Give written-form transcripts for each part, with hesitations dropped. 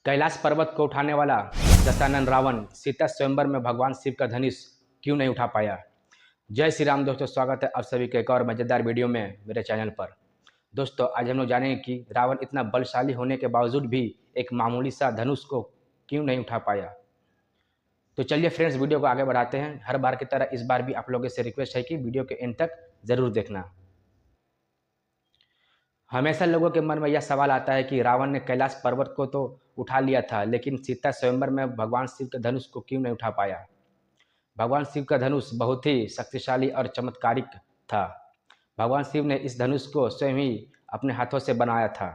कैलाश पर्वत को उठाने वाला दशानन रावण सीता स्वयंवर में भगवान शिव का धनुष क्यों नहीं उठा पाया। जय श्री राम दोस्तों, स्वागत है आप सभी के एक और मज़ेदार वीडियो में मेरे चैनल पर। दोस्तों आज हम लोग जानेंगे कि रावण इतना बलशाली होने के बावजूद भी एक मामूली सा धनुष को क्यों नहीं उठा पाया। तो चलिए फ्रेंड्स, वीडियो को आगे बढ़ाते हैं। हर बार की तरह इस बार भी आप लोगों से रिक्वेस्ट है कि वीडियो के एंड तक ज़रूर देखना। हमेशा लोगों के मन में यह सवाल आता है कि रावण ने कैलाश पर्वत को तो उठा लिया था, लेकिन सीता स्वयंवर में भगवान शिव के धनुष को क्यों नहीं उठा पाया। भगवान शिव का धनुष बहुत ही शक्तिशाली और चमत्कारिक था। भगवान शिव ने इस धनुष को स्वयं ही अपने हाथों से बनाया था।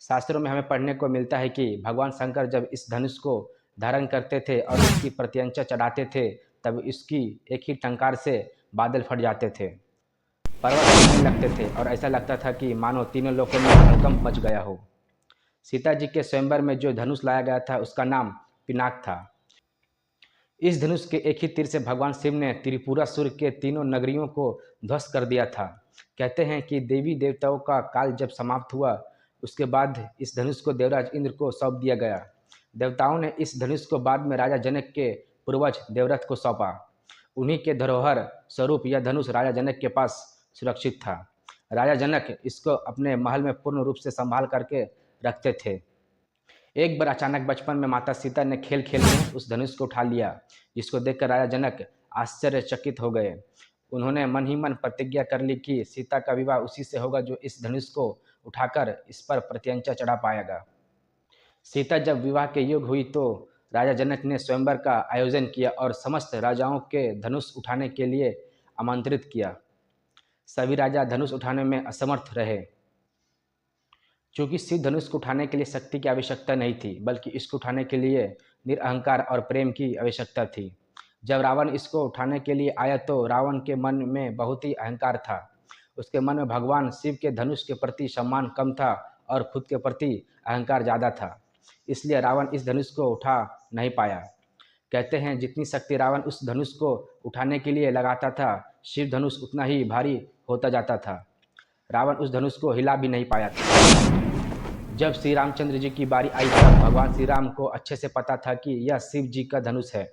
शास्त्रों में हमें पढ़ने को मिलता है कि भगवान शंकर जब इस धनुष को धारण करते थे और इसकी प्रत्यंचा चढ़ाते थे, तब इसकी एक ही टंकार से बादल फट जाते थे, पर्वत हिलने लगते थे और ऐसा लगता था कि मानो तीनों लोगों में हड़कंप मच गया हो। सीता जी के स्वयंवर में जो धनुष लाया गया था उसका नाम पिनाक था। इस धनुष के एक ही तीर से भगवान शिव ने त्रिपुरासुर के तीनों नगरियों को ध्वस्त कर दिया था। कहते हैं कि देवी देवताओं का काल जब समाप्त हुआ, उसके बाद इस धनुष को देवराज इंद्र को सौंप दिया गया। देवताओं ने इस धनुष को बाद में राजा जनक के पूर्वज देवव्रत को सौंपा। उन्हीं के धरोहर स्वरूप यह धनुष राजा जनक के पास सुरक्षित था। राजा जनक इसको अपने महल में पूर्ण रूप से संभाल करके रखते थे। एक बार अचानक बचपन में माता सीता ने खेल खेल में उस धनुष को उठा लिया, जिसको देखकर राजा जनक आश्चर्यचकित हो गए। उन्होंने मन ही मन प्रतिज्ञा कर ली कि सीता का विवाह उसी से होगा जो इस धनुष को उठाकर इस पर प्रत्यंचा चढ़ा पाएगा। सीता जब विवाह के योग्य हुई तो राजा जनक ने स्वयंवर का आयोजन किया और समस्त राजाओं के धनुष उठाने के लिए आमंत्रित किया। सभी राजा धनुष उठाने में असमर्थ रहे, क्योंकि शिव धनुष को उठाने के लिए शक्ति की आवश्यकता नहीं थी, बल्कि इसको उठाने के लिए निरअहंकार और प्रेम की आवश्यकता थी। जब रावण इसको उठाने के लिए आया तो रावण के मन में बहुत ही अहंकार था। उसके मन में भगवान शिव के धनुष के प्रति सम्मान कम था और खुद के प्रति अहंकार ज़्यादा था। इसलिए रावण इस धनुष को उठा नहीं पाया। कहते हैं जितनी शक्ति रावण उस धनुष को उठाने के लिए लगाता था, शिव धनुष उतना ही भारी होता जाता था। रावण उस धनुष को हिला भी नहीं पाया था। जब श्री रामचंद्र जी की बारी आई तब भगवान श्री राम को अच्छे से पता था कि यह शिव जी का धनुष है।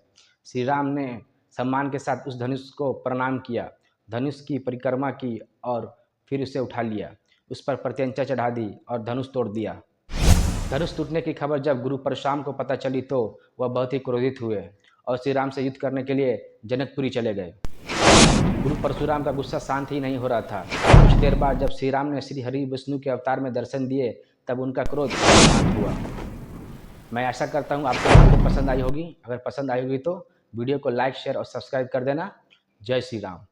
श्री राम ने सम्मान के साथ उस धनुष को प्रणाम किया, धनुष की परिक्रमा की और फिर उसे उठा लिया, उस पर प्रत्यंचा चढ़ा दी और धनुष तोड़ दिया। धनुष टूटने की खबर जब गुरु परशुराम को पता चली तो वह बहुत ही क्रोधित हुए और श्री राम से युद्ध करने के लिए जनकपुरी चले गए। गुरु परशुराम का गुस्सा शांत ही नहीं हो रहा था। कुछ देर बाद जब श्री राम ने श्री हरि विष्णु के अवतार में दर्शन दिए, तब उनका क्रोध शांत हुआ। मैं आशा करता हूँ आपको वीडियो पसंद आई होगी। अगर पसंद आई होगी तो वीडियो को लाइक, शेयर और सब्सक्राइब कर देना। जय श्री राम।